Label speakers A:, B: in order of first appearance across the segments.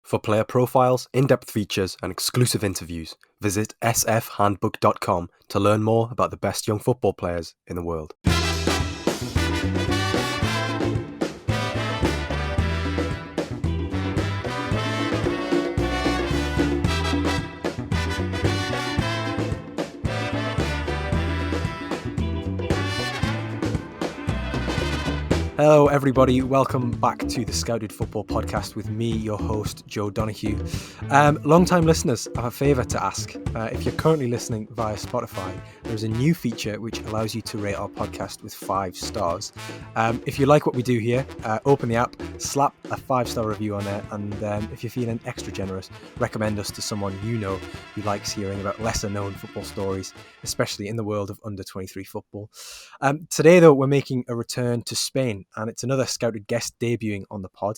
A: For player profiles, in-depth features, and exclusive interviews, visit sfhandbook.com to learn more about the best young football players in the world. Hello everybody, welcome back to the Scouted Football Podcast with me, your host, Joe Donoghue. Long-time listeners, I have a favour to ask. If you're currently listening via Spotify, there's a new feature which allows you to rate our podcast with 5 stars. If you like what we do here, open the app, slap a 5-star review on there, and if you're feeling extra generous, recommend us to someone you know who likes hearing about lesser-known football stories, especially in the world of under-23 football. Today, though, we're making a return to Spain, and it's another Scouted guest debuting on the pod.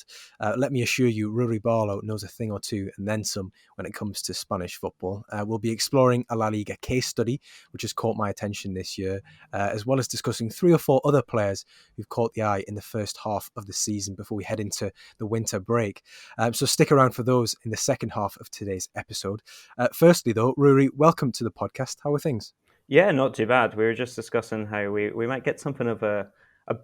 A: Let me assure you, Ruairidh Barlow knows a thing or two and then some when it comes to Spanish football. We'll be exploring a LaLiga case study, which has caught my attention this year, as well as discussing 3 or 4 other players who've caught the eye in the first half of the season before we head into the winter break. So stick around for those in the second half of today's episode. Firstly, though, Ruairidh, welcome to the podcast. How are things?
B: Yeah, not too bad. We were just discussing how we might get something of a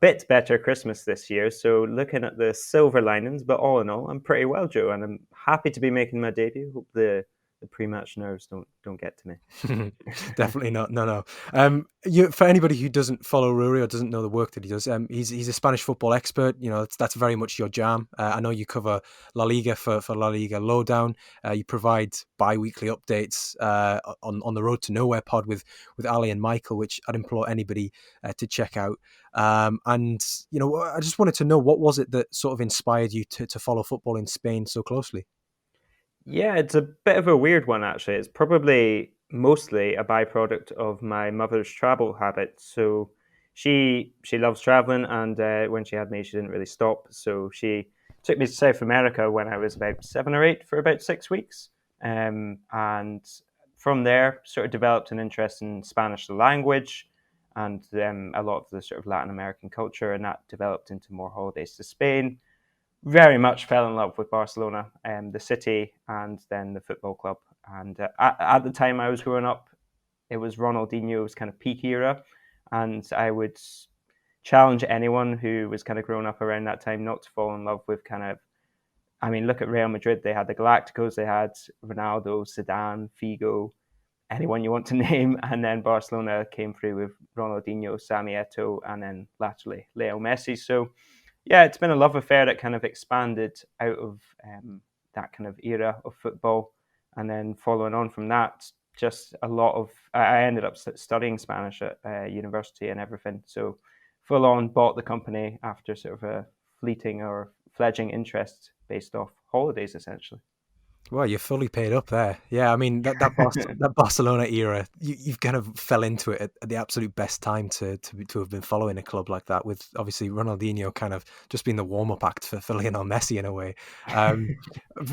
B: bit better Christmas this year. So looking at the silver linings, but all in all, I'm pretty well, Joe, and I'm happy to be making my debut. Hope the pre-match nerves don't get to me.
A: Definitely not. No. For anybody who doesn't follow Ruairidh or doesn't know the work that he does, he's a Spanish football expert. You know, that's very much your jam. I know you cover La Liga for La Liga Lowdown. You provide bi-weekly updates on the Road to Nowhere pod with Ali and Michael, which I'd implore anybody to check out. And you know, I just wanted to know, what was it that sort of inspired you to follow football in Spain so closely?
B: Yeah, it's a bit of a weird one, actually. It's probably mostly a byproduct of my mother's travel habits. So she loves traveling, and when she had me, she didn't really stop. So she took me to South America when I was about 7 or 8 for about 6 weeks. And from there, sort of developed an interest in Spanish, the language, and a lot of the sort of Latin American culture, and that developed into more holidays to Spain. Very much fell in love with Barcelona, the city, and then the football club. And at the time I was growing up, it was Ronaldinho's kind of peak era, and I would challenge anyone who was kind of growing up around that time not to fall in love with look at Real Madrid. They had the Galacticos, they had Ronaldo, Zidane, Figo, anyone you want to name, and then Barcelona came through with Ronaldinho, Sami Eto'o, and then laterally Leo Messi. So yeah, it's been a love affair that kind of expanded out of that kind of era of football. And then following on from that, just a lot of... I ended up studying Spanish at university and everything. So full on bought the company after sort of a fleeting or fledgling interest based off holidays, essentially.
A: Well, you're fully paid up there. Yeah, I mean, that Barcelona era, you've kind of fell into it at the absolute best time to have been following a club like that, with obviously Ronaldinho kind of just being the warm-up act for Lionel Messi in a way.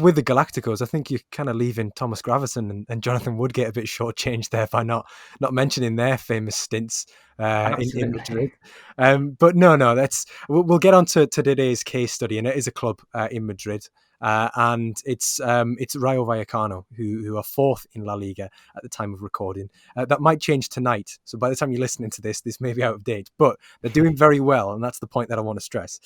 A: With the Galacticos, I think you're kind of leaving Thomas Gravesen and Jonathan Woodgate a bit shortchanged there by not mentioning their famous stints in Madrid. But no, we'll get on to today's case study, and it is a club in Madrid. And it's Rayo Vallecano, who are 4th in La Liga at the time of recording. That might change tonight, so by the time you're listening to this may be out of date. But they're doing very well, and that's the point that I want to stress.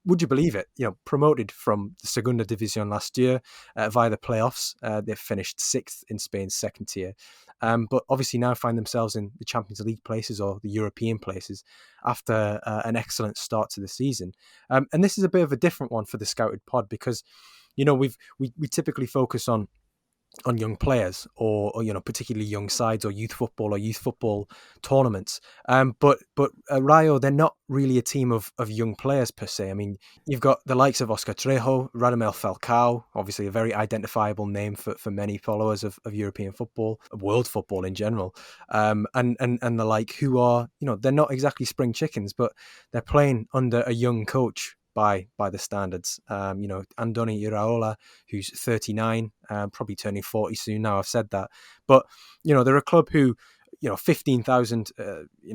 A: Would you believe it? Promoted from the Segunda División last year via the playoffs. They finished 6th in Spain's second tier. But obviously now find themselves in the Champions League places or the European places after an excellent start to the season. And this is a bit of a different one for the Scouted pod because, we typically focus on young players or particularly young sides or youth football tournaments. But Rayo, they're not really a team of young players per se. I mean, you've got the likes of Oscar Trejo, Radamel Falcao, obviously a very identifiable name for many followers of European football, world football in general, and the like, who are, they're not exactly spring chickens, but they're playing under a young coach by the standards. Andoni Iraola, who's 39, probably turning 40 soon now, I've said that. But, they're a club who, 15,000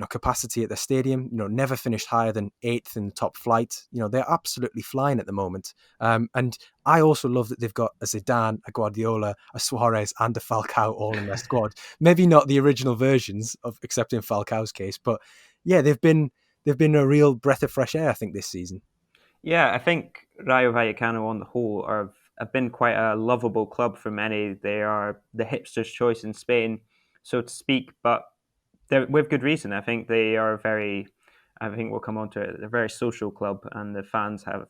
A: capacity at the stadium. Never finished higher than 8th in the top flight. They're absolutely flying at the moment. And I also love that they've got a Zidane, a Guardiola, a Suarez, and a Falcao all in their squad. Maybe not the original versions except in Falcao's case, but yeah, they've been a real breath of fresh air, I think, this season.
B: Yeah, I think Rayo Vallecano on the whole have been quite a lovable club for many. They are the hipster's choice in Spain, so to speak, but with good reason. I think they are I think we'll come on to it, they're a very social club, and the fans have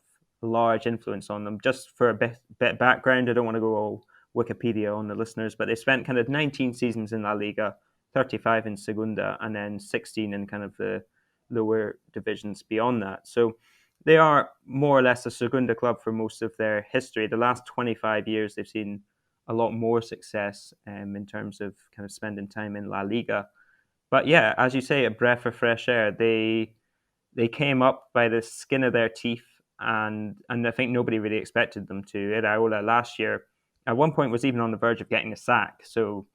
B: a large influence on them. Just for a bit background, I don't want to go all Wikipedia on the listeners, but they spent kind of 19 seasons in La Liga, 35 in Segunda, and then 16 in kind of the lower divisions beyond that. So they are more or less a Segunda club for most of their history. The last 25 years, they've seen a lot more success in terms of kind of spending time in La Liga. But yeah, as you say, a breath of fresh air. They came up by the skin of their teeth, and I think nobody really expected them to. Iraola last year, at one point, was even on the verge of getting a sack. So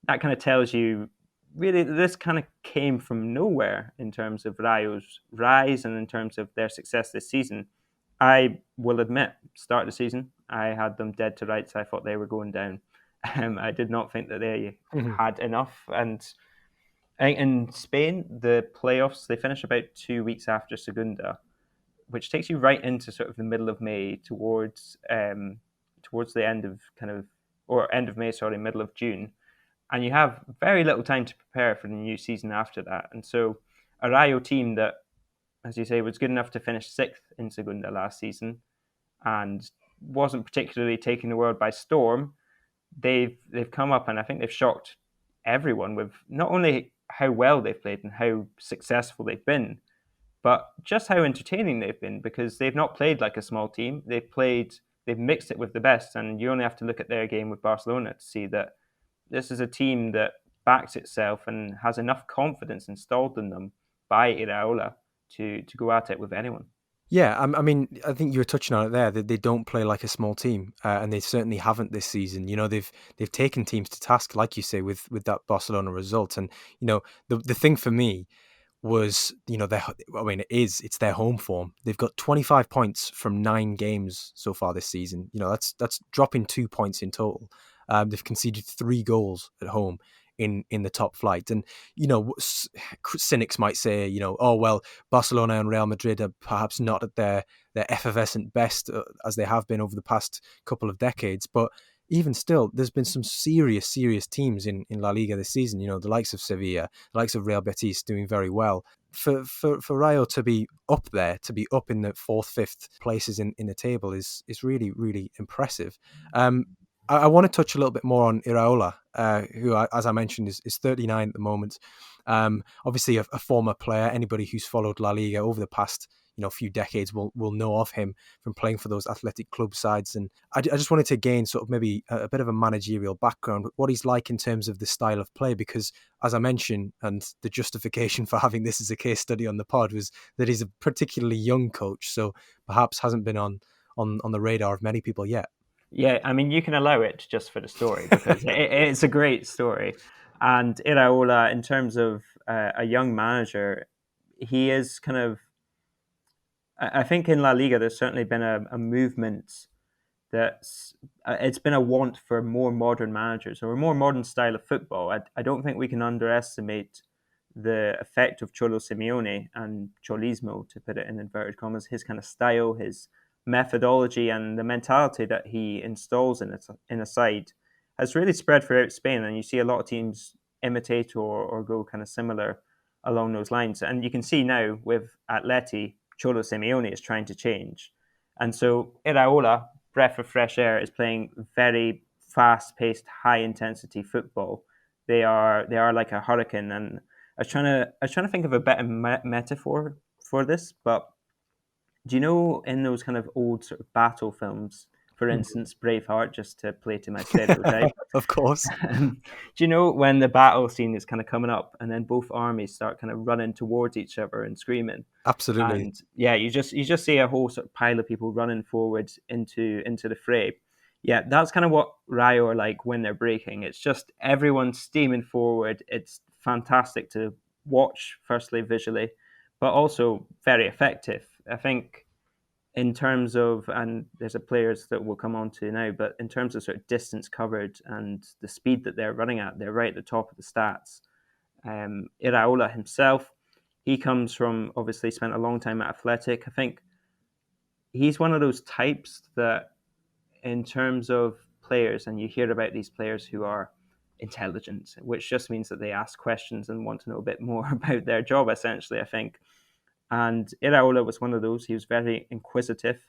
B: that kind of tells you, really, this kind of came from nowhere in terms of Rayo's rise and in terms of their success this season. I will admit, start of the season, I had them dead to rights. I thought they were going down. I did not think that they had enough, and in Spain, the playoffs, they finish about 2 weeks after Segunda, which takes you right into sort of the middle of May towards the end of end of May, sorry, middle of June. And you have very little time to prepare for the new season after that. And so a Rayo team that, as you say, was good enough to finish 6th in Segunda last season and wasn't particularly taking the world by storm, they've come up, and I think they've shocked everyone with not only how well they've played and how successful they've been, but just how entertaining they've been, because they've not played like a small team. They've mixed it with the best, and you only have to look at their game with Barcelona to see that this is a team that backs itself and has enough confidence installed in them by Iraola to go at it with anyone.
A: Yeah, I mean, I think you were touching on it there. That they don't play like a small team, and they certainly haven't this season. They've taken teams to task, like you say, with that Barcelona result. And the thing for me was, it's their home form. They've got 25 points from 9 games so far this season. That's dropping 2 points in total. They've conceded 3 goals at home in the top flight. And cynics might say, oh well, Barcelona and Real Madrid are perhaps not at their effervescent best as they have been over the past couple of decades, but even still, there's been some serious teams in La Liga this season. The likes of Sevilla, the likes of Real Betis doing very well. For Rayo to be up there, to be up in the 4th, 5th places in the table is really, really impressive. I want to touch a little bit more on Iraola, who, as I mentioned, is 39 at the moment. Obviously, a former player. Anybody who's followed La Liga over the past few decades will know of him from playing for those athletic club sides. And I just wanted to gain sort of maybe a bit of a managerial background, what he's like in terms of the style of play, because as I mentioned, and the justification for having this as a case study on the pod was that he's a particularly young coach, so perhaps hasn't been on the radar of many people yet.
B: Yeah, I mean, you can allow it just for the story, because it's a great story. And Iraola, in terms of a young manager, he is kind of, I think in La Liga, there's certainly been a movement that's, it's been a want for more modern managers or a more modern style of football. I don't think we can underestimate the effect of Cholo Simeone and Cholismo, to put it in inverted commas, his kind of style, his methodology, and the mentality that he installs in a side has really spread throughout Spain. And you see a lot of teams imitate or go kind of similar along those lines. And you can see now with Atleti, Cholo Simeone is trying to change. And so Iraola, breath of fresh air, is playing very fast-paced, high-intensity football. They are like a hurricane. And I was trying to think of a better metaphor for this, but do you know in those kind of old sort of battle films, for instance, Braveheart, just to play to my stereotype?
A: Of course.
B: Do you know when the battle scene is kind of coming up, and then both armies start kind of running towards each other and screaming?
A: Absolutely.
B: And yeah, you just see a whole sort of pile of people running forwards into the fray. Yeah, that's kind of what Rayo are like when they're breaking. It's just everyone steaming forward. It's fantastic to watch, firstly visually, but also very effective. I think in terms of, and there's a players that we'll come on to now, but in terms of sort of distance covered and the speed that they're running at, they're right at the top of the stats. Iraola himself, he comes from, obviously spent a long time at Athletic. I think he's one of those types that in terms of players, and you hear about these players who are intelligent, which just means that they ask questions and want to know a bit more about their job, essentially, I think. And Iraola was one of those. He was very inquisitive.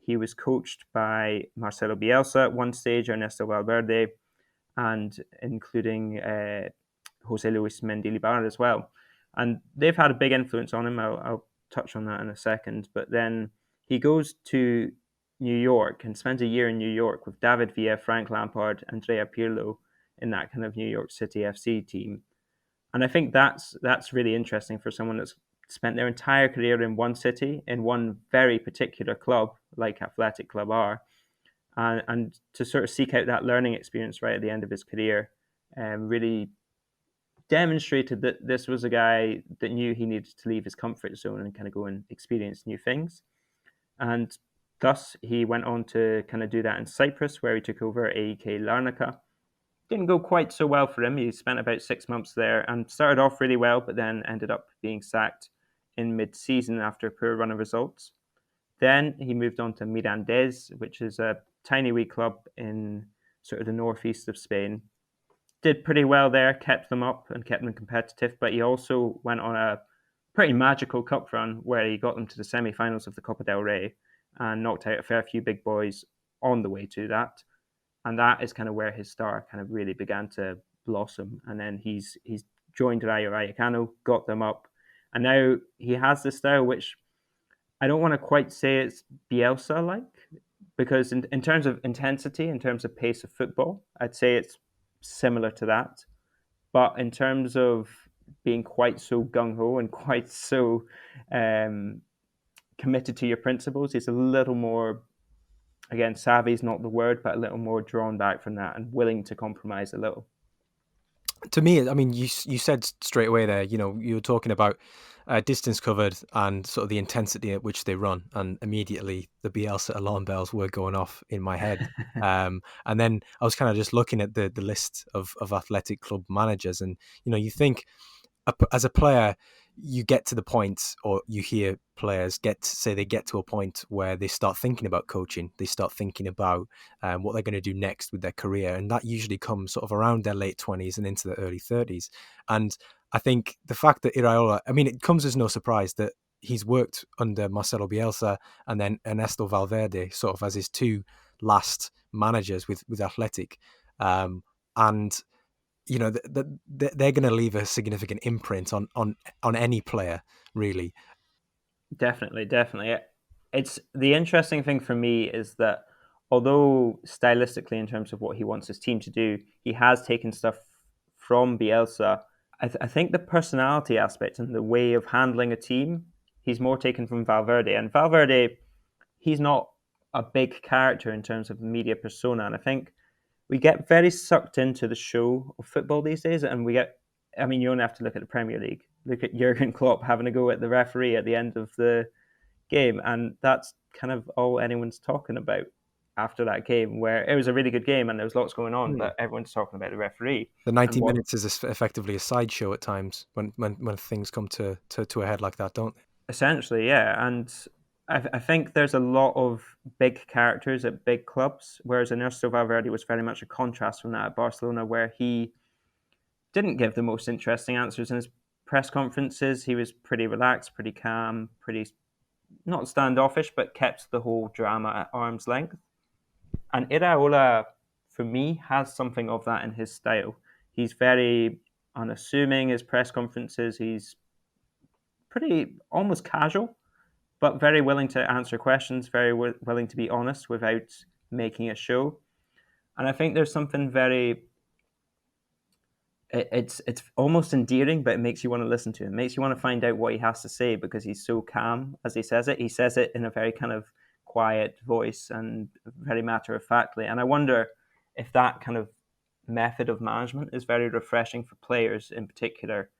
B: He was coached by Marcelo Bielsa at one stage, Ernesto Valverde, and including Jose Luis Mendilibar as well. And they've had a big influence on him. I'll touch on that in a second. But then he goes to New York and spends a year in New York with David Villa, Frank Lampard, Andrea Pirlo in that kind of New York City FC team. And I think that's really interesting for someone that's spent their entire career in one city, in one very particular club, like Athletic Club are, and to sort of seek out that learning experience right at the end of his career, really demonstrated that this was a guy that knew he needed to leave his comfort zone and kind of go and experience new things. And thus, he went on to kind of do that in Cyprus, where he took over AEK Larnaca. Didn't go quite so well for him. He spent about 6 months there and started off really well, but then ended up being sacked in mid-season after a poor run of results. Then he moved on to Mirandés, which is a tiny wee club in sort of the northeast of Spain. Did pretty well there, kept them up and kept them competitive, but he also went on a pretty magical cup run where he got them to the semi-finals of the Copa del Rey and knocked out a fair few big boys on the way to that. And that is kind of where his star kind of really began to blossom. And then he's joined Rayo Vallecano, got them up, and now he has this style which I don't want to quite say it's Bielsa-like, because in terms of intensity, in terms of pace of football, I'd say it's similar to that. But in terms of being quite so gung-ho and quite so committed to your principles, he's a little more, again, savvy is not the word, but a little more drawn back from that and willing to compromise a little.
A: To me, I mean, you said straight away there, you know, you were talking about distance covered and sort of the intensity at which they run, and immediately the Bielsa alarm bells were going off in my head. And then I was kind of just looking at the list of athletic club managers, and you know, you think as a player, you get to the point, or you hear players get to a point where they start thinking about coaching. They start thinking about what they're going to do next with their career, and that usually comes sort of around their late 20s and into the early 30s. And I think the fact that Iraola, I mean, it comes as no surprise that he's worked under Marcelo Bielsa and then Ernesto Valverde sort of as his two last managers with Athletic, and you know, they're going to leave a significant imprint on any player, really.
B: Definitely. It's the interesting thing for me is that although stylistically, in terms of what he wants his team to do, he has taken stuff from Bielsa. I think the personality aspect and the way of handling a team, he's more taken from Valverde. And Valverde, he's not a big character in terms of media persona. And I think we get very sucked into the show of football these days, and I mean, you only have to look at the Premier League. Look at Jurgen Klopp having a go at the referee at the end of the game, and that's kind of all anyone's talking about after that game, where it was a really good game and there was lots going on, but everyone's talking about the referee.
A: The 90 minutes is effectively a sideshow at times when things come to a head like that, don't they?
B: Essentially, yeah. And I think there's a lot of big characters at big clubs, whereas Ernesto Valverde was very much a contrast from that at Barcelona, where he didn't give the most interesting answers in his press conferences. He was pretty relaxed, pretty calm, pretty not standoffish, but kept the whole drama at arm's length. And Iraola, for me, has something of that in his style. He's very unassuming, his press conferences. He's pretty almost casual, but very willing to answer questions, very willing to be honest without making a show. And I think there's something very, it's almost endearing, but it makes you want to listen to him. It makes you want to find out what he has to say because he's so calm as he says it. He says it in a very kind of quiet voice and very matter of factly. And I wonder if that kind of method of management is very refreshing for players in particular.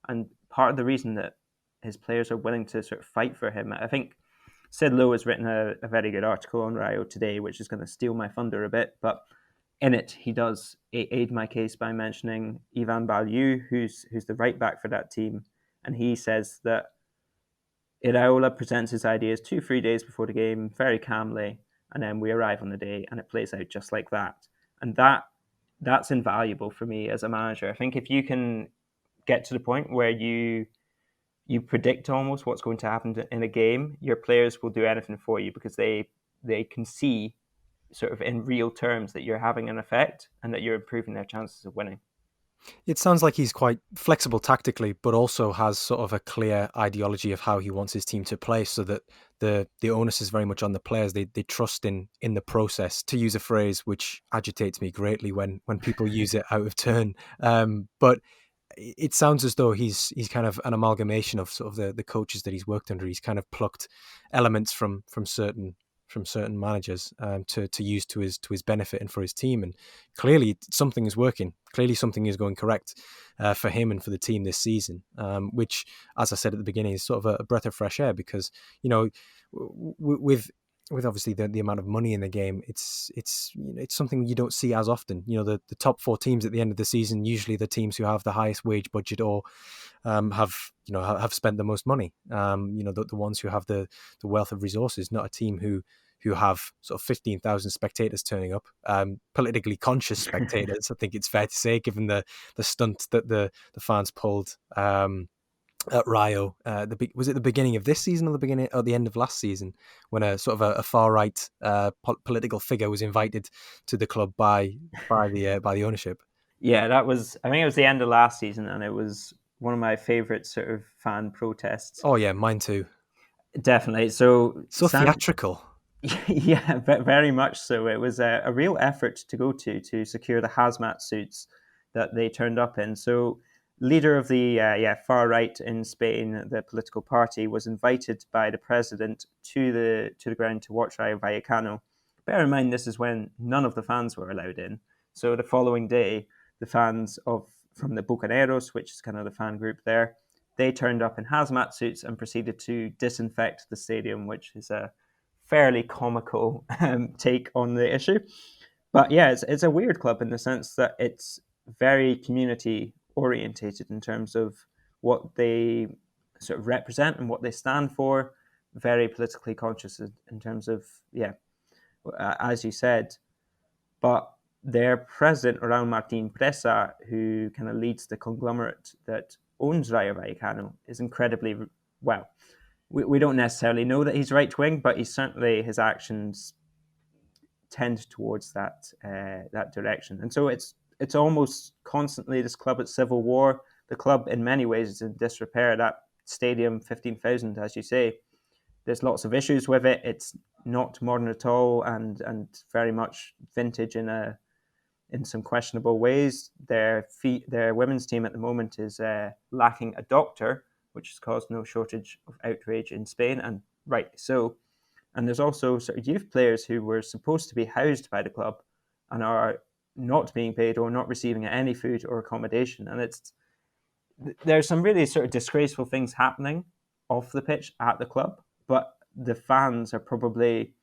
B: And part of the reason that his players are willing to sort of fight for him, I think Sid Lowe has written a very good article on Rayo today, which is going to steal my thunder a bit, but in it he does aid my case by mentioning Oihan Barlow, who's the right back for that team, and he says that Iraola presents his ideas 2-3 days before the game very calmly, and then we arrive on the day and it plays out just like that. And that's invaluable for me as a manager. I think if you can get to the point where you predict almost what's going to happen in a game, your players will do anything for you because they can see sort of in real terms that you're having an effect and that you're improving their chances of winning.
A: It sounds like he's quite flexible tactically, but also has sort of a clear ideology of how he wants his team to play, so that the onus is very much on the players. They trust in the process, to use a phrase which agitates me greatly when people use it out of turn. But it sounds as though he's kind of an amalgamation of sort of the coaches that he's worked under. He's kind of plucked elements from certain managers to use to his benefit and for his team. And clearly something is working. Clearly something is going correct for him and for the team this season, which, as I said at the beginning, is sort of a breath of fresh air because, with obviously the amount of money in the game, it's something you don't see as often. The top 4 teams at the end of the season, usually the teams who have the highest wage budget or have spent the most money. The ones who have the wealth of resources, not a team who have sort of 15,000 spectators turning up, politically conscious spectators. I think it's fair to say, given the stunt that the fans pulled at Rayo. Was it the beginning of this season or the end of last season, when a sort of a far right political figure was invited to the club by the ownership?
B: Yeah, I think it was the end of last season, and it was one of my favorite sort of fan protests.
A: Oh yeah, mine too.
B: Definitely. So
A: theatrical.
B: Yeah, very much so. It was a real effort to go to secure the hazmat suits that they turned up in. So, leader of the far right in Spain, the political party, was invited by the president to the ground to watch Rayo Vallecano. Bear in mind, this is when none of the fans were allowed in. So the following day, the fans from the Bucaneros, which is kind of the fan group there, they turned up in hazmat suits and proceeded to disinfect the stadium, which is a fairly comical take on the issue. But yeah, it's a weird club in the sense that it's very community orientated in terms of what they sort of represent and what they stand for. Very politically conscious in terms of, as you said. But their president, around Martin Presa, who kind of leads the conglomerate that owns Rayo Vallecano, is incredibly well. We don't necessarily know that he's right wing, but his actions tend towards that direction. And so it's almost constantly this club at civil war. The club, in many ways, is in disrepair. That stadium, 15,000, as you say, there's lots of issues with it. It's not modern at all, and very much vintage in some questionable ways. Their women's team at the moment is lacking a doctor, which has caused no shortage of outrage in Spain, and rightly so. And there's also sort of youth players who were supposed to be housed by the club and are not being paid or not receiving any food or accommodation. And there's some really sort of disgraceful things happening off the pitch at the club, but the fans are probably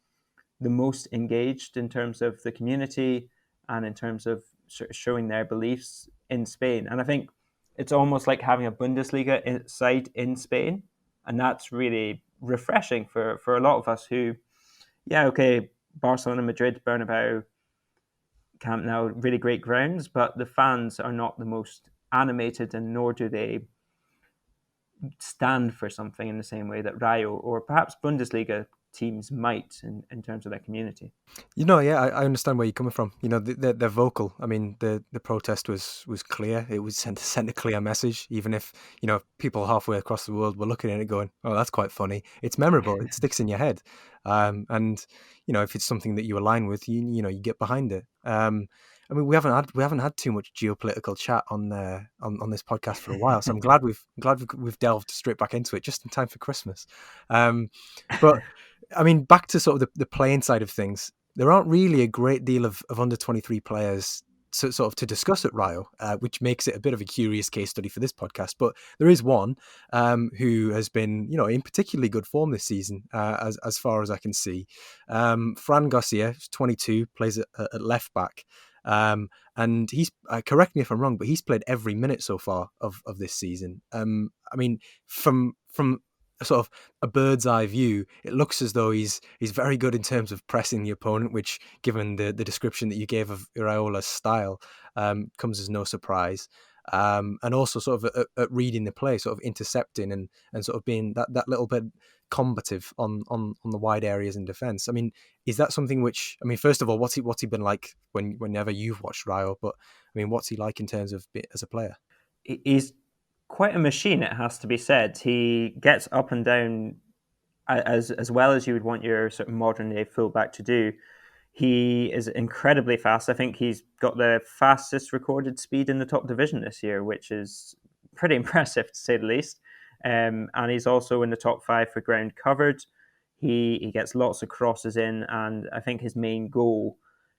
B: the most engaged in terms of the community and in terms of sort of showing their beliefs in Spain. And I think it's almost like having a Bundesliga side in Spain, and that's really refreshing for a lot of us who, Barcelona, Madrid, Bernabeu, Camp Nou, really great grounds, but the fans are not the most animated, and nor do they stand for something in the same way that Rayo or perhaps Bundesliga teams might in terms of their community.
A: I understand where you're coming from. They're vocal. I mean, the protest was clear. It was sent a clear message, even if, people halfway across the world were looking at it going, oh, that's quite funny. It's memorable. It sticks in your head. And, if it's something that you align with, you get behind it. I mean, we haven't had too much geopolitical chat on this podcast for a while, so I'm glad we've delved straight back into it just in time for Christmas. But I mean, back to sort of the playing side of things, there aren't really a great deal of under 23 players sort of to discuss at Rayo, which makes it a bit of a curious case study for this podcast. But there is one who has been, in particularly good form this season, as far as I can see. Fran Garcia, 22, plays at left back. And he's correct me if I'm wrong, but he's played every minute so far of this season. I mean, from sort of a bird's eye view, it looks as though he's very good in terms of pressing the opponent, which, given the description that you gave of Iraola's style, comes as no surprise. And also sort of at reading the play, sort of intercepting and sort of being that little bit combative on the wide areas in defence. I mean, is that something which, I mean, first of all, what's he been like whenever you've watched Rayo? But I mean, what's he like in terms of as a player?
B: He's quite a machine, it has to be said. He gets up and down as well as you would want your sort of modern day fullback to do. He is incredibly fast. I think he's got the fastest recorded speed in the top division this year, which is pretty impressive to say the least. And he's also in the top 5 for ground covered. He gets lots of crosses in, and I think his main goal,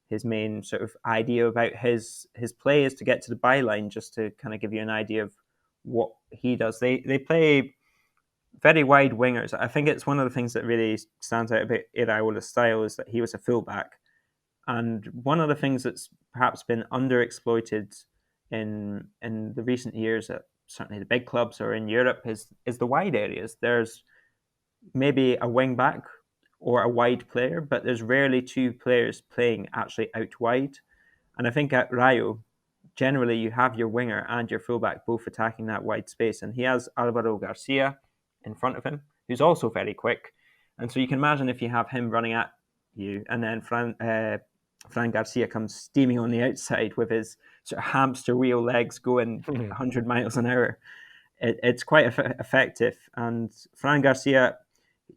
B: his main sort of idea about his play is to get to the byline, just to kind of give you an idea of what he does. They play very wide wingers. I think it's one of the things that really stands out about Iraola's style is that he was a fullback. And one of the things that's perhaps been underexploited in the recent years at certainly the big clubs or in Europe is the wide areas. There's maybe a wing back or a wide player, but there's rarely two players playing actually out wide. And I think at Rayo, generally you have your winger and your fullback both attacking that wide space. And he has Alvaro Garcia in front of him, who's also very quick. And so you can imagine if you have him running at you, and then Fran Garcia comes steaming on the outside with his sort of hamster wheel legs going 100 miles an hour. It's quite effective. And Fran Garcia,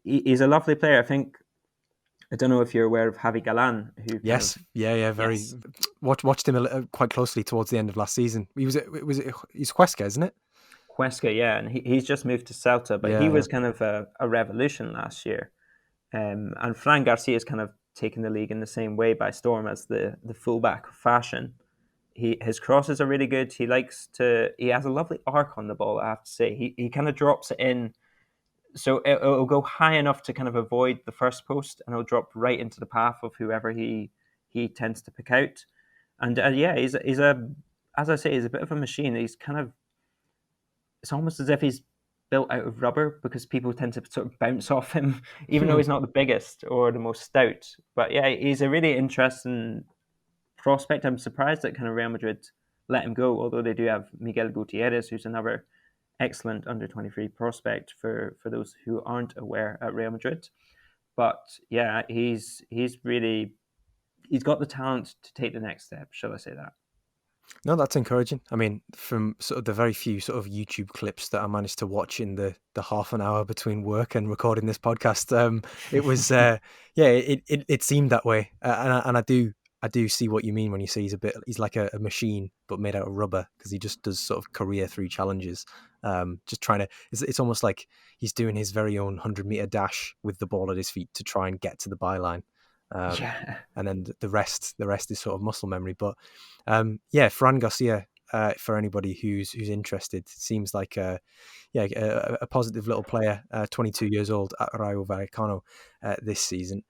B: he's a lovely player. I don't know if you're aware of Javi Galan, who
A: yes, very. Yes. Watched him quite closely towards the end of last season. He's Huesca, isn't it?
B: Huesca, yeah, and he's just moved to Celta, but he was kind of a revolution last year. And Fran Garcia has kind of taken the league in the same way by storm as the fullback fashion. His crosses are really good. He has a lovely arc on the ball, I have to say. He kind of drops it in, so it'll go high enough to kind of avoid the first post, and it'll drop right into the path of whoever he tends to pick out. And he's as I say, he's a bit of a machine. He's kind of, it's almost as if he's built out of rubber, because people tend to sort of bounce off him, even though he's not the biggest or the most stout. But yeah, he's a really interesting prospect. I'm surprised that kind of Real Madrid let him go, although they do have Miguel Gutierrez, who's another excellent under-23 prospect for those who aren't aware at Real Madrid. But yeah, he's got the talent to take the next step, shall I say that.
A: No, that's encouraging. I mean, from sort of the very few sort of YouTube clips that I managed to watch in the half an hour between work and recording this podcast, it was it seemed that way, and I do see what you mean when you say he's like a machine but made out of rubber, because he just does sort of career through challenges, just trying to. It's almost like he's doing his very own 100-meter dash with the ball at his feet to try and get to the byline. And then the rest is sort of muscle memory. But Fran Garcia, for anybody who's interested, seems like a positive little player. 22 years old at Rayo Vallecano this season.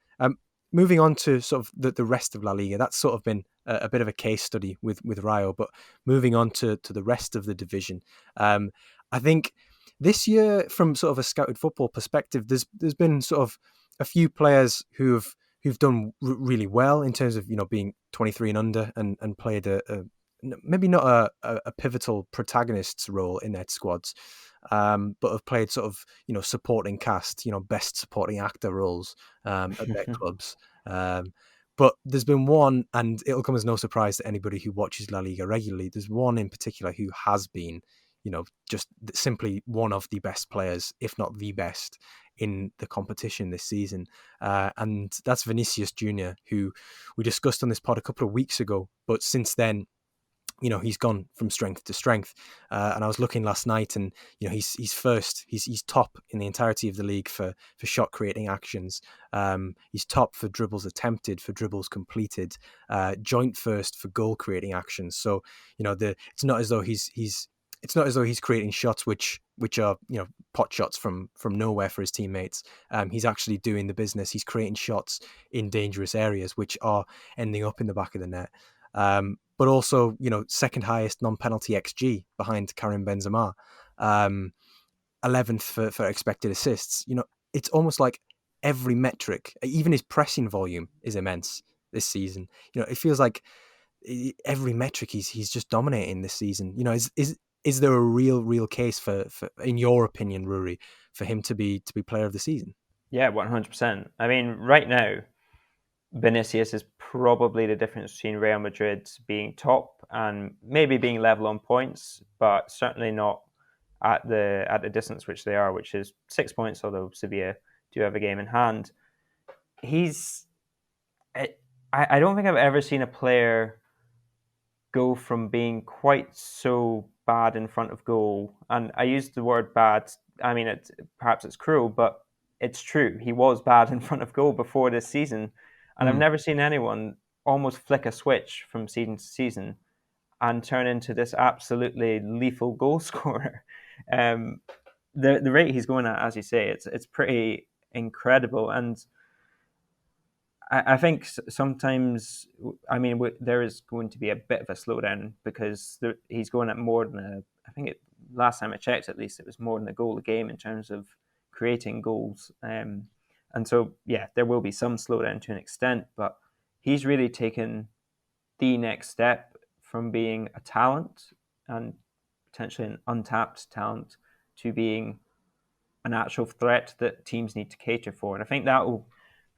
A: Moving on to sort of the rest of La Liga, that's sort of been a bit of a case study with Rayo. But moving on to the rest of the division, I think this year, from sort of a scouted football perspective, there's been sort of a few players who've done really well in terms of being 23 and under and played a maybe not a pivotal protagonist's role in their squads, but have played sort of supporting cast, best supporting actor roles at their clubs. But there's been one, and it'll come as no surprise to anybody who watches La Liga regularly. There's one in particular who has been, just simply one of the best players, if not the best, in the competition this season. And that's Vinicíus Jr., who we discussed on this pod a couple of weeks ago. But since then, he's gone from strength to strength. And I was looking last night, and he's first. He's top in the entirety of the league for shot creating actions. He's top for dribbles attempted, for dribbles completed, joint first for goal creating actions. So it's not as though he's creating shots which are pot shots from nowhere for his teammates. He's actually doing the business. He's creating shots in dangerous areas which are ending up in the back of the net. But also, second highest non-penalty XG behind Karim Benzema, 11th for expected assists. It's almost like every metric, even his pressing volume, is immense this season. It feels like every metric he's just dominating this season. Is there a real case for, in your opinion, Rory, for him to be player of the season?
B: Yeah, 100%. I mean, right now, Vinicíus is probably the difference between Real Madrid being top and maybe being level on points, but certainly not at the distance which they are, which is 6 points, although Sevilla do have a game in hand. I don't think I've ever seen a player go from being quite so bad in front of goal, and I use the word bad. I mean, perhaps it's cruel, but it's true. He was bad in front of goal before this season, and I've never seen anyone almost flick a switch from season to season and turn into this absolutely lethal goal scorer. The rate he's going at, as you say, it's pretty incredible, and I think sometimes, I mean, there is going to be a bit of a slowdown because he's going at more than last time I checked, at least, it was more than a goal a game in terms of creating goals. And so, yeah, there will be some slowdown to an extent, but he's really taken the next step from being a talent and potentially an untapped talent to being an actual threat that teams need to cater for. And I think that will,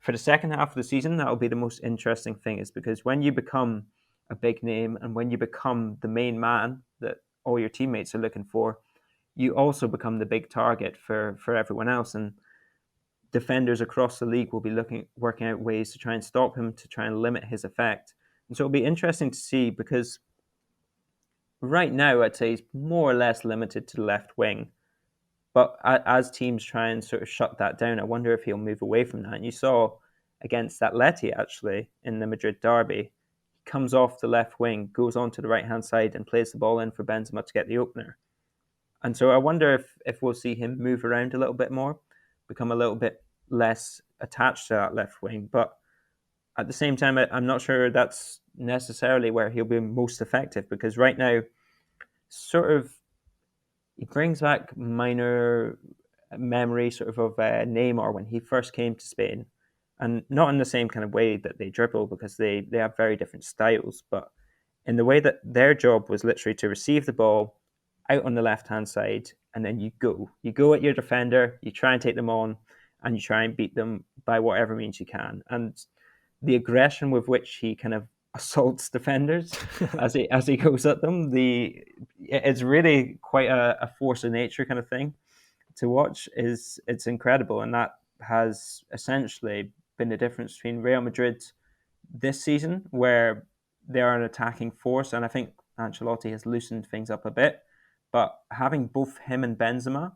B: for the second half of the season, that will be the most interesting thing, is because when you become a big name and when you become the main man that all your teammates are looking for, you also become the big target for everyone else. And defenders across the league will be working out ways to try and stop him, to try and limit his effect. And so it'll be interesting to see, because right now I'd say he's more or less limited to the left wing. But as teams try and sort of shut that down, I wonder if he'll move away from that. And you saw against Atleti, actually, in the Madrid derby, he comes off the left wing, goes onto the right-hand side and plays the ball in for Benzema to get the opener. And so I wonder if we'll see him move around a little bit more, become a little bit less attached to that left wing. But at the same time, I'm not sure that's necessarily where he'll be most effective, because right now, sort of, he brings back minor memory sort of Neymar when he first came to Spain, and not in the same kind of way that they dribble, because they have very different styles, but in the way that their job was literally to receive the ball out on the left-hand side, and then you go at your defender, you try and take them on, and you try and beat them by whatever means you can. And the aggression with which he kind of assaults defenders as he goes at them, it's really quite a force of nature kind of thing to watch. It's incredible, and that has essentially been the difference between Real Madrid this season, where they are an attacking force, and I think Ancelotti has loosened things up a bit. But having both him and Benzema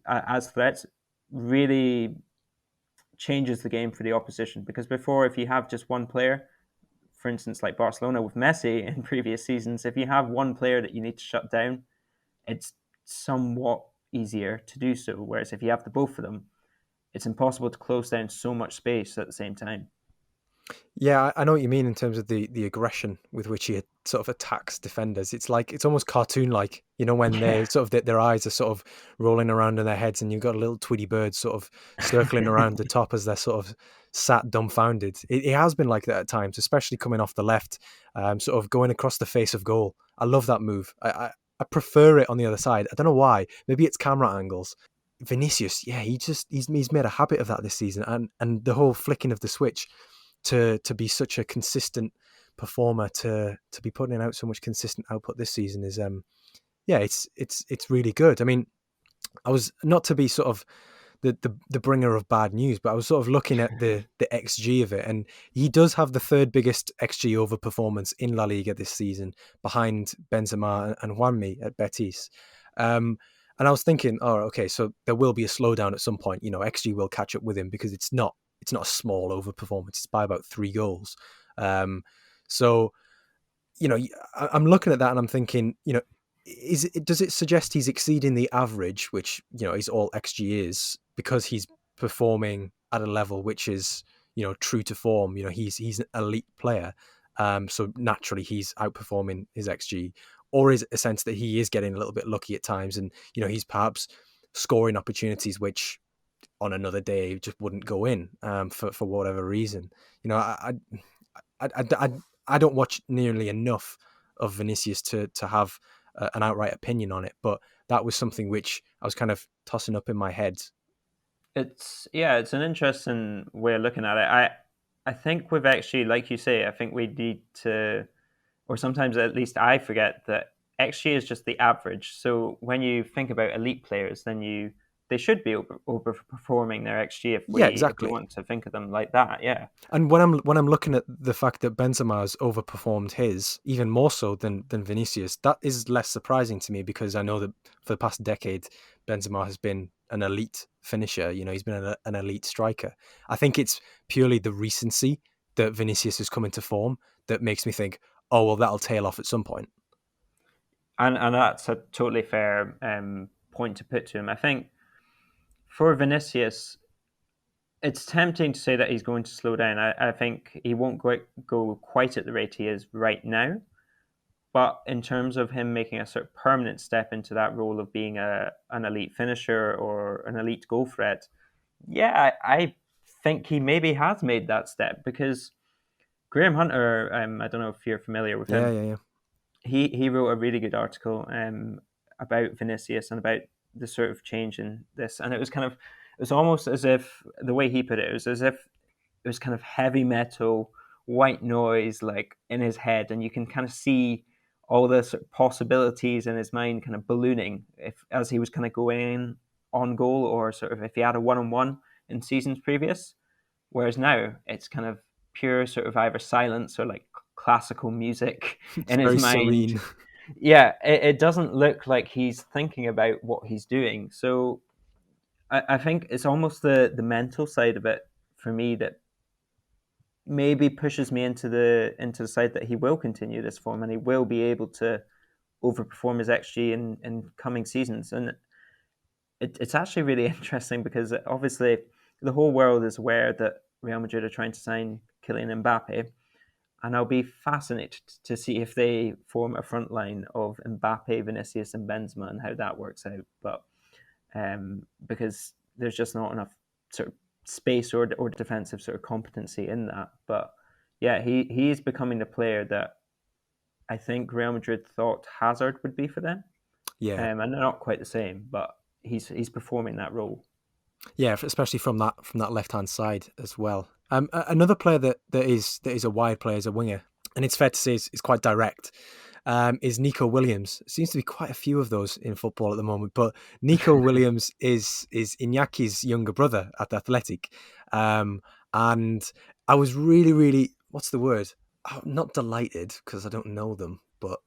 B: as threats really changes the game for the opposition, because before, if you have just one player, for instance, like Barcelona with Messi in previous seasons, if you have one player that you need to shut down, it's somewhat easier to do so. Whereas if you have the both of them, it's impossible to close down so much space at the same time.
A: Yeah, I know what you mean in terms of the aggression with which he sort of attacks defenders. It's almost cartoon-like, when they sort of their eyes are sort of rolling around in their heads, and you've got a little Tweety bird sort of circling around the top as they're sort of sat dumbfounded. It has been like that at times, especially coming off the left, sort of going across the face of goal. I love that move. I prefer it on the other side. I don't know why. Maybe it's camera angles. Vinicíus, yeah, he's made a habit of that this season, and the whole flicking of the switch to be such a consistent performer, to be putting out so much consistent output this season is it's really good. I mean, I was not to be sort of the bringer of bad news, but I was sort of looking at the XG of it, and he does have the third biggest XG over performance in La Liga this season, behind Benzema and Juanmi at Betis. And I was thinking, oh, okay, so there will be a slowdown at some point. XG will catch up with him because it's not a small overperformance. It's by about 3 goals. So I'm looking at that and I'm thinking, does it suggest he's exceeding the average, which is all XG is, because he's performing at a level which is true to form? He's an elite player, so naturally he's outperforming his XG. Or is it a sense that he is getting a little bit lucky at times, and he's perhaps scoring opportunities which on another day just wouldn't go in, for whatever reason? I don't watch nearly enough of Vinicíus to have an outright opinion on it, but that was something which I was kind of tossing up in my head.
B: It's an interesting way of looking at it. I think we've actually, like you say, I think we need to, or sometimes at least I forget that XG is just the average. So when you think about elite players, then they should be overperforming their XG if we want to think of them like that. Yeah.
A: And when I'm looking at the fact that Benzema has overperformed his even more so than Vinicíus, that is less surprising to me, because I know that for the past decade Benzema has been an elite finisher. He's been an elite striker. I think it's purely the recency that Vinicíus has come into form that makes me think, oh well, that'll tail off at some point.
B: And that's a totally fair point to put to him. I think for Vinicíus, it's tempting to say that he's going to slow down. I think he won't go quite at the rate he is right now. But in terms of him making a sort of permanent step into that role of being an elite finisher or an elite goal threat, I think he maybe has made that step, because Graham Hunter, I don't know if you're familiar with him.
A: Yeah.
B: He wrote a really good article about Vinicíus and about the sort of change in this, and it was almost as if, the way he put it, was as if it was kind of heavy metal, white noise, like in his head, and you can kind of see all the sort of possibilities in his mind kind of ballooning as he was kind of going in on goal, or sort of if he had a one-on-one in seasons previous. Whereas now it's kind of pure sort of either silence or like classical music in his mind.
A: Serene.
B: Yeah, it doesn't look like he's thinking about what he's doing. So I think it's almost the mental side of it for me that maybe pushes me into the side that he will continue this form and he will be able to overperform his XG in coming seasons. And it's actually really interesting, because obviously the whole world is aware that Real Madrid are trying to sign Kylian Mbappe, and I'll be fascinated to see if they form a front line of Mbappe, Vinicíus, and Benzema, and how that works out. But because there's just not enough sort of space or defensive sort of competency in that. But yeah, he's becoming the player that I think Real Madrid thought Hazard would be for them.
A: Yeah,
B: and they're not quite the same, but he's performing that role.
A: Yeah, especially from that left hand side as well. Another player that is a wide player, is a winger, and it's fair to say is quite direct. Is Nico Williams. Seems to be quite a few of those in football at the moment. But Nico Williams is Iñaki's younger brother at Athletic, and I was really, really, what's the word? Not delighted, because I don't know them, but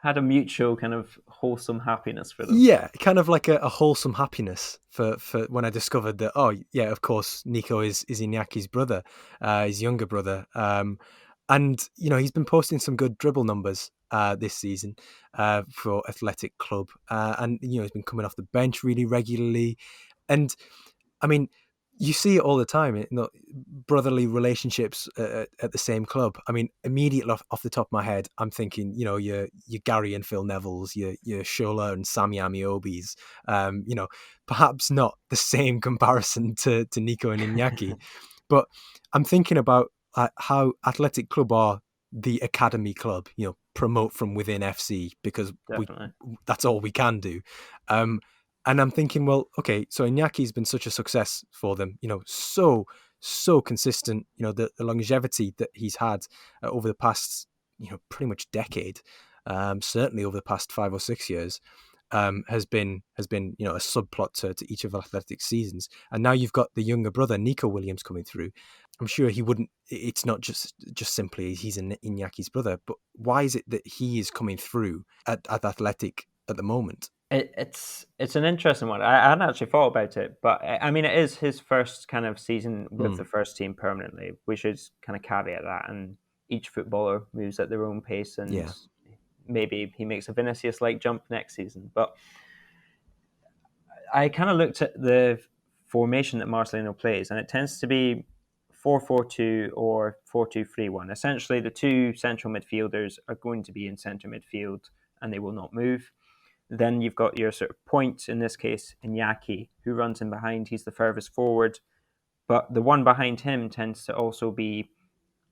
B: had a mutual kind of wholesome happiness for them.
A: Yeah, kind of like a wholesome happiness for when I discovered that, oh yeah, of course Nico is Iñaki's brother, his younger brother. And he's been posting some good dribble numbers this season for Athletic Club, and he's been coming off the bench really regularly. And I mean, you see it all the time, brotherly relationships at the same club. I mean, immediately off the top of my head, I'm thinking, your Gary and Phil Nevilles, your Shola and Sammy Amiobis. Perhaps not the same comparison to Nico and Iñaki, but I'm thinking about how Athletic Club are the academy club, promote from within FC, because that's all we can do. And I'm thinking, well, okay, so Iñaki's been such a success for them, so consistent, the longevity that he's had over the past, pretty much decade, certainly over the past 5 or 6 years. has been a subplot to each of Athletic's seasons, and now you've got the younger brother Nico Williams coming through. I'm sure he wouldn't. It's not just simply he's Iñaki's brother, but why is it that he is coming through at Athletic at the moment?
B: It's an interesting one. I hadn't actually thought about it, but I mean, it is his first kind of season with the first team permanently. We should kind of caveat that, and each footballer moves at their own pace, and maybe he makes a Vinicíus-like jump next season. But I kind of looked at the formation that Marcelino plays, and it tends to be 4-4-2 or 4-2-3-1. Essentially, the two central midfielders are going to be in centre midfield, and they will not move. Then you've got your sort of point, in this case, Iñaki, who runs in behind. He's the furthest forward. But the one behind him tends to also be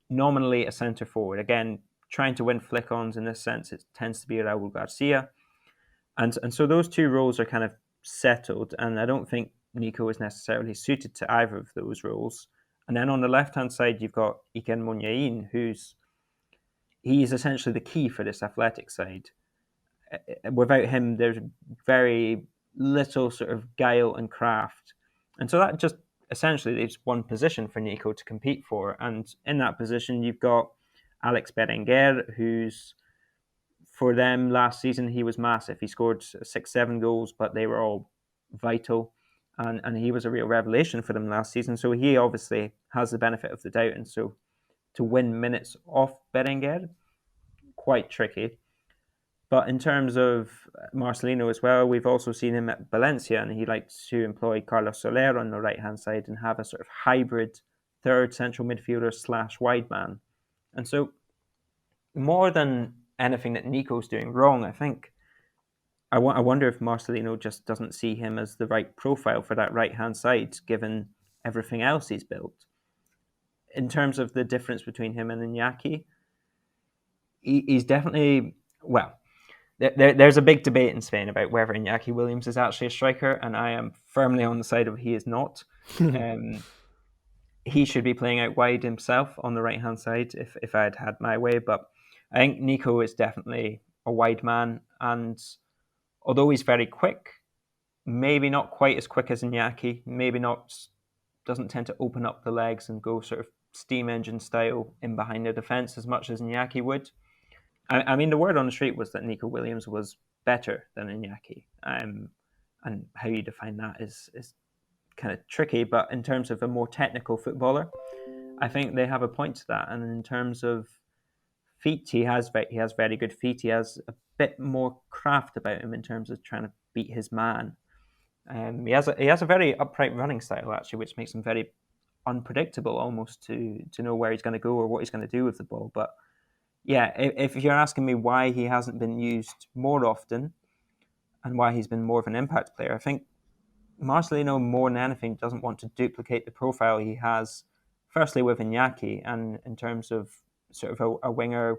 B: nominally a centre forward. Again, trying to win flick-ons in this sense, it tends to be Raúl Garcia. And so those two roles are kind of settled, and I don't think Nico is necessarily suited to either of those roles. And then on the left-hand side, you've got Iken Munyain, he's essentially the key for this Athletic side. Without him, there's very little sort of guile and craft. And so that just essentially leaves one position for Nico to compete for. And in that position, you've got Alex Berenguer, who's, for them last season, he was massive. He scored 6-7 goals, but they were all vital. And he was a real revelation for them last season. So he obviously has the benefit of the doubt. And so to win minutes off Berenguer, quite tricky. But in terms of Marcelino as well, we've also seen him at Valencia, and he likes to employ Carlos Soler on the right-hand side and have a sort of hybrid third central midfielder / wide man. And so more than anything that Nico's doing wrong, I think, I wonder if Marcelino just doesn't see him as the right profile for that right-hand side, given everything else he's built. In terms of the difference between him and Iñaki, he's definitely, well, there's a big debate in Spain about whether Iñaki Williams is actually a striker, and I am firmly on the side of he is not. He should be playing out wide himself on the right-hand side if I had my way, but I think Nico is definitely a wide man, and although he's very quick, maybe not quite as quick as Iñaki, doesn't tend to open up the legs and go sort of steam engine style in behind the defence as much as Iñaki would. I mean, the word on the street was that Nico Williams was better than Iñaki. And how you define that is kind of tricky. But in terms of a more technical footballer, I think they have a point to that. And in terms of feet, he has very good feet. He has a bit more craft about him in terms of trying to beat his man. He has a very upright running style, actually, which makes him very unpredictable almost to know where he's going to go or what he's going to do with the ball. But yeah, if you're asking me why he hasn't been used more often and why he's been more of an impact player, I think Marcelino, more than anything, doesn't want to duplicate the profile he has, firstly with Iñaki, and in terms of sort of a winger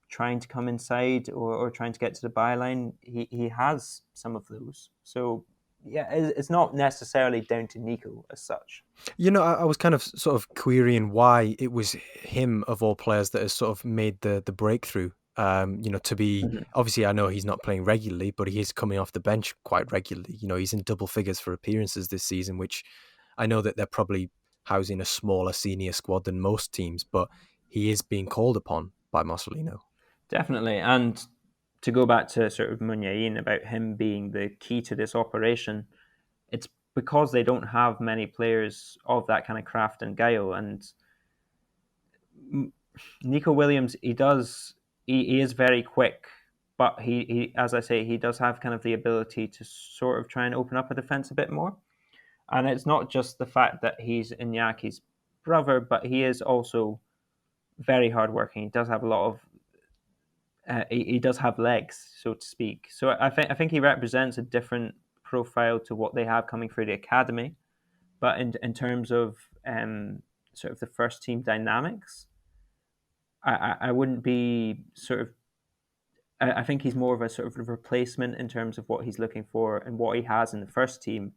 B: trying to come inside or trying to get to the byline, he has some of those. So yeah, it's not necessarily down to Nico as such.
A: I was kind of sort of querying why it was him of all players that has sort of made the breakthrough. To be obviously, I know he's not playing regularly, but he is coming off the bench quite regularly. He's in double figures for appearances this season, which I know that they're probably housing a smaller senior squad than most teams, but he is being called upon by Marcelino.
B: Definitely, and to go back to sort of Munyain about him being the key to this operation, it's because they don't have many players of that kind of craft and guile. And Nico Williams, he is very quick, but he, as I say, he does have kind of the ability to sort of try and open up a defense a bit more. And it's not just the fact that he's Iñaki's brother, but he is also very hardworking. He does have a lot of he does have legs, so to speak. So I think he represents a different profile to what they have coming through the academy. But in terms of sort of the first team dynamics, I wouldn't be sort of. I think he's more of a sort of replacement in terms of what he's looking for and what he has in the first team,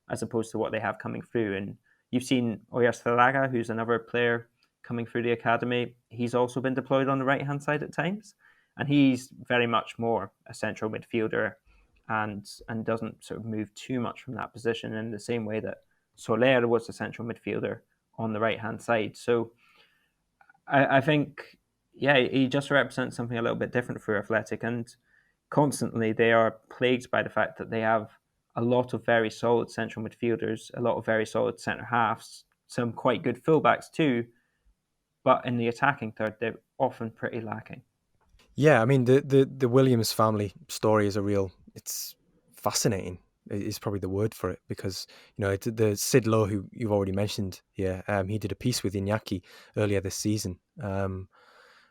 B: as opposed to what they have coming through. And you've seen Oihan, who's another player coming through the academy. He's also been deployed on the right-hand side at times. And he's very much more a central midfielder and doesn't sort of move too much from that position in the same way that Soler was the central midfielder on the right-hand side. So I think, yeah, he just represents something a little bit different for Athletic, and constantly they are plagued by the fact that they have a lot of very solid central midfielders, a lot of very solid centre halves, some quite good fullbacks too, but in the attacking third, they're often pretty lacking.
A: Yeah, I mean the Williams family story is it's fascinating is probably the word for it, because the Sid Lowe, who you've already mentioned here, he did a piece with Iñaki earlier this season,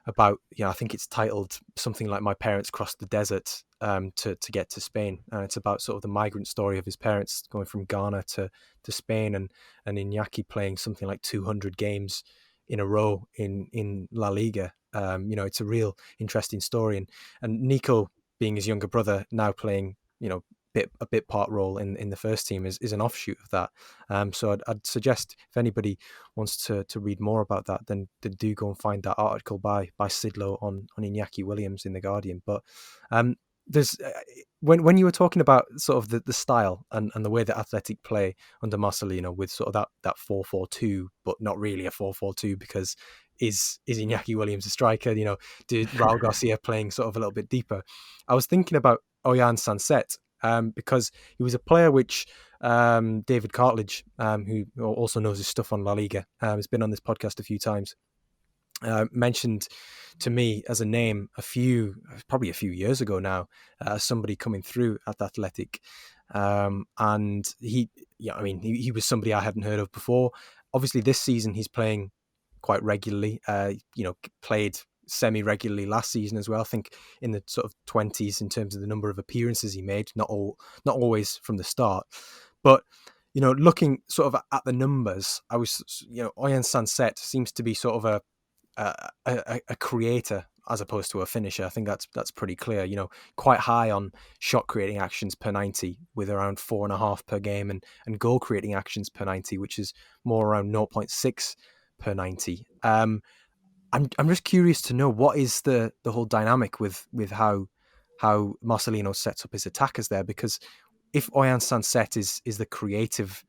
A: about, I think it's titled something like "My Parents Crossed the Desert to get to Spain," and it's about sort of the migrant story of his parents going from Ghana to Spain, and Iñaki playing something like 200 games in a row in La Liga. It's a real interesting story, and Nico, being his younger brother, now playing a bit part role in the first team is an offshoot of that. So I'd suggest, if anybody wants to read more about that, then do go and find that article by Sid Lowe on Iñaki Williams in The Guardian. But there's when you were talking about sort of the style and the way that Athletic play under Marcelino, with sort of that 4-4-2, but not really a 4-4-2, because is Iñaki Williams a striker? Did Raul Garcia playing sort of a little bit deeper? I was thinking about Oihan Sancet, because he was a player which David Cartledge, who also knows his stuff on La Liga, has been on this podcast a few times, mentioned to me as a name probably a few years ago now, somebody coming through at Athletic, and he was somebody I hadn't heard of before. Obviously, this season he's playing quite regularly. Played semi-regularly last season as well. I think in the sort of 20s in terms of the number of appearances he made, not always from the start, but looking sort of at the numbers, I was, Oihan Sancet seems to be sort of a creator as opposed to a finisher. I think that's pretty clear. Quite high on shot creating actions per 90, with around 4.5 per game, and goal creating actions per 90, which is more around 0.6 per 90. I'm just curious to know, what is the whole dynamic with how Marcelino sets up his attackers there, because if Oihan Sancet is the creative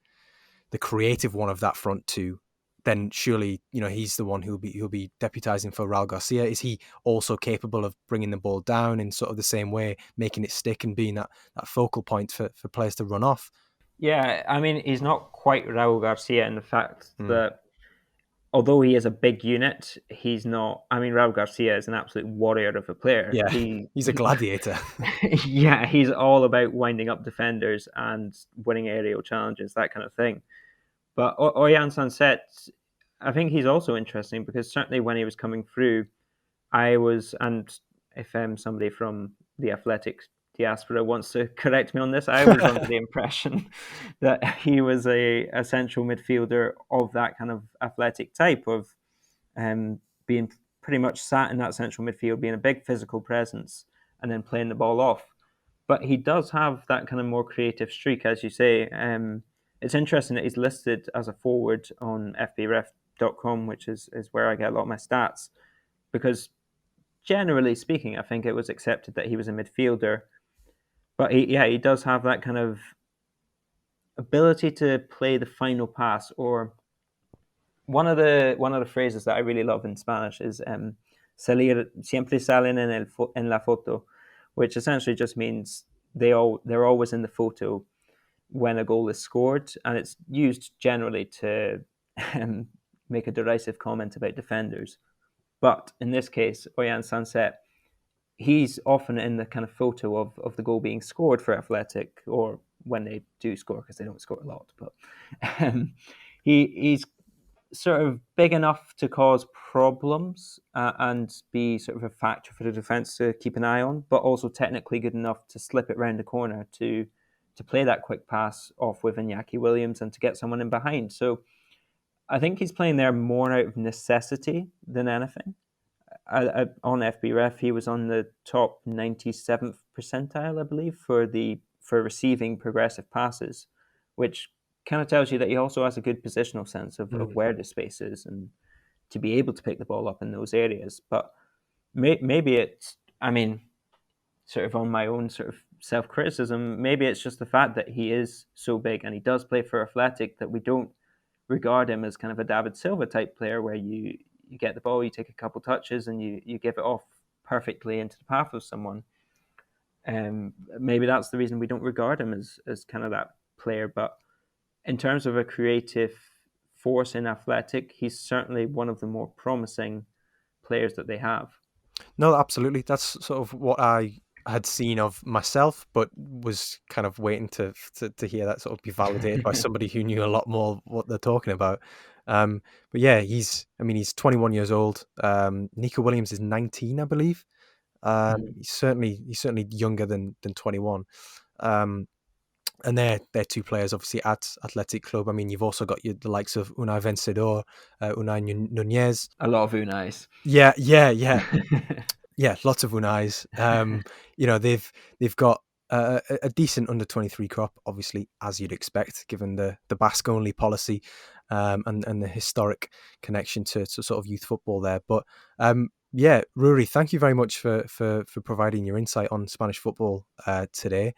A: one of that front two, then surely he's the one who'll be deputizing for Raul Garcia. Is he also capable of bringing the ball down in sort of the same way, making it stick and being that focal point for players to run off?
B: Yeah, I mean, he's not quite Raul Garcia in the fact that although he is a big unit, he's not. I mean, Raul Garcia is an absolute warrior of a player.
A: Yeah, he's a gladiator.
B: Yeah, he's all about winding up defenders and winning aerial challenges, that kind of thing. But Oihan Sancet, I think he's also interesting, because certainly when he was coming through, and if somebody from the Athletic diaspora wants to correct me on this, I was under the impression that he was a central midfielder of that kind of Athletic type, of being pretty much sat in that central midfield, being a big physical presence, and then playing the ball off. But he does have that kind of more creative streak, as you say. It's interesting that he's listed as a forward on fbref.com, which is where I get a lot of my stats, because generally speaking, I think it was accepted that he was a midfielder. But he does have that kind of ability to play the final pass. Or one of the phrases that I really love in Spanish is "salir siempre salen en la foto," which essentially just means they're always in the photo when a goal is scored, and it's used generally to make a derisive comment about defenders. But in this case, Oihan Sancet, he's often in the kind of photo of the goal being scored for Athletic, or when they do score, because they don't score a lot. But he's sort of big enough to cause problems and be sort of a factor for the defence to keep an eye on, but also technically good enough to slip it round the corner to play that quick pass off with Iñaki Williams and to get someone in behind. So I think he's playing there more out of necessity than anything. On FBref, he was on the top 97th percentile, I believe, for receiving progressive passes, which kind of tells you that he also has a good positional sense of where the space is and to be able to pick the ball up in those areas. But maybe it's, I mean, sort of on my own sort of self-criticism. Maybe it's just the fact that he is so big and he does play for Athletic that we don't regard him as kind of a David Silva type player where you get the ball, you take a couple touches and you give it off perfectly into the path of someone. Maybe that's the reason we don't regard him as kind of that player. But in terms of a creative force in Athletic, he's certainly one of the more promising players that they have.
A: No, absolutely. That's sort of what I had seen of myself, but was kind of waiting to hear that sort of be validated by somebody who knew a lot more what they're talking about. But yeah, he's 21 years old. Nico Williams is 19, I believe. He's certainly younger than 21. And they're two players, obviously, at Athletic Club. I mean, you've also got the likes of Unai Vencedor, Unai Nunez.
B: A lot of Unais.
A: Yeah. Yeah, lots of Unais. They've got a decent under-23 crop, obviously, as you'd expect, given the Basque-only policy and the historic connection to sort of youth football there. But yeah, Ruairidh, thank you very much for providing your insight on Spanish football today.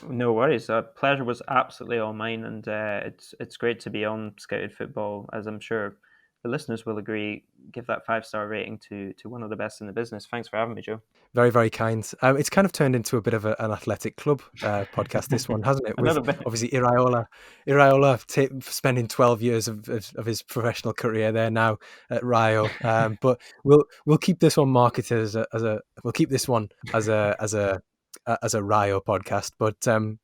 B: No worries. The pleasure was absolutely all mine, and it's great to be on Scouted Football, as I'm sure the listeners will agree. Give that 5-star rating to one of the best in the business. Thanks for having me, Joe.
A: Very, very kind. It's kind of turned into a bit of an Athletic Club podcast, this one, hasn't it? With obviously Iraola spending 12 years of his professional career there now at Rayo. But we'll keep this one marketed as a Rayo podcast. But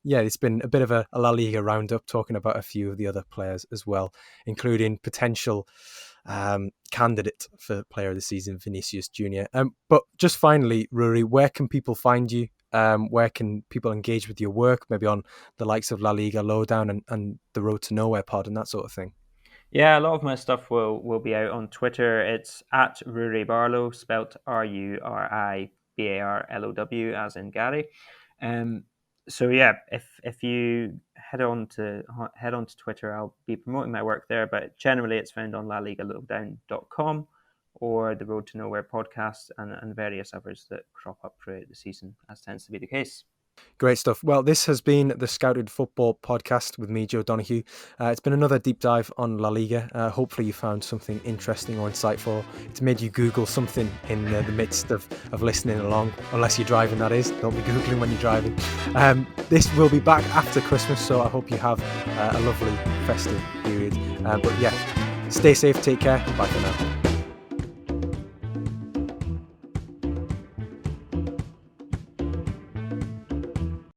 A: yeah, it's been a bit of a La Liga roundup, talking about a few of the other players as well, including potential candidate for player of the season, Vinicíus Jr. But just finally, Ruairidh, where can people find you? Where can people engage with your work? Maybe on the likes of La Liga Lowdown and the Road to Nowhere pod and that sort of thing.
B: Yeah, a lot of my stuff will be out on Twitter. It's at Ruairidh Barlow, spelt RURIBARLOW, as in Gary. So yeah, if you head on to Twitter, I'll be promoting my work there. But generally, it's found on LaLigaLowdown.com or the Road to Nowhere podcast and various others that crop up throughout the season, as tends to be the case.
A: Great stuff. Well, this has been the Scouted Football podcast with me, Joe Donoghue. It's been another deep dive on La Liga. Hopefully you found something interesting or insightful. It's made you Google something in the midst of listening along, unless you're driving, that is. Don't be Googling when you're driving. This will be back after Christmas, so I hope you have a lovely festive period. But yeah, stay safe, take care. Bye for now.